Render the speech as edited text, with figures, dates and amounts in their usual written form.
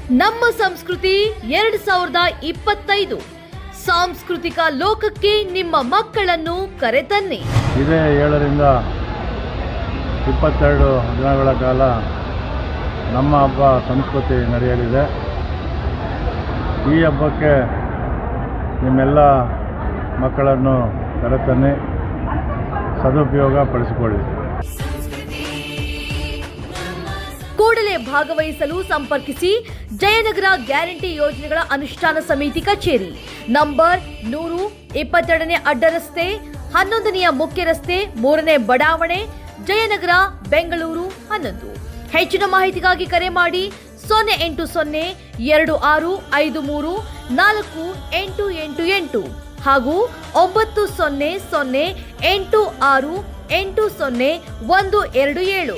ನಮ್ಮ ಸಂಸ್ಕೃತಿ 2025 ಸಾಂಸ್ಕೃತಿಕ ಲೋಕಕ್ಕೆ ನಿಮ್ಮ ಮಕ್ಕಳನ್ನು ಕರೆತನ್ನಿ. ಇದೇ 7ರಿಂದ 22 ದಿನಗಳ ಕಾಲ ನಮ್ಮ ಹಬ್ಬ ಸಂಸ್ಕೃತಿ ನಡೆಯಲಿದೆ. ಈ ಹಬ್ಬಕ್ಕೆ ನಿಮ್ಮೆಲ್ಲ ಮಕ್ಕಳನ್ನು ಕರೆತನ್ನಿ, ಸದುಪಯೋಗ ಪಡಿಸಿಕೊಳ್ಳಿ. ಕೂಡಲೇ ಭಾಗವಹಿಸಲು ಸಂಪರ್ಕಿಸಿ ಜಯನಗರ ಗ್ಯಾರಂಟಿ ಯೋಜನೆಗಳ ಅನುಷ್ಠಾನ ಸಮಿತಿ ಕಚೇರಿ, ನಂಬರ್ 100, 22ನೇ ಅಡ್ಡ ರಸ್ತೆ, 11ನೇ ಮುಖ್ಯ ರಸ್ತೆ, 3ನೇ ಬಡಾವಣೆ, ಜಯನಗರ, ಬೆಂಗಳೂರು 11. ಹೆಚ್ಚಿನ ಮಾಹಿತಿಗಾಗಿ ಕರೆ ಮಾಡಿ 08055348888 ಹಾಗೂ 9008680127.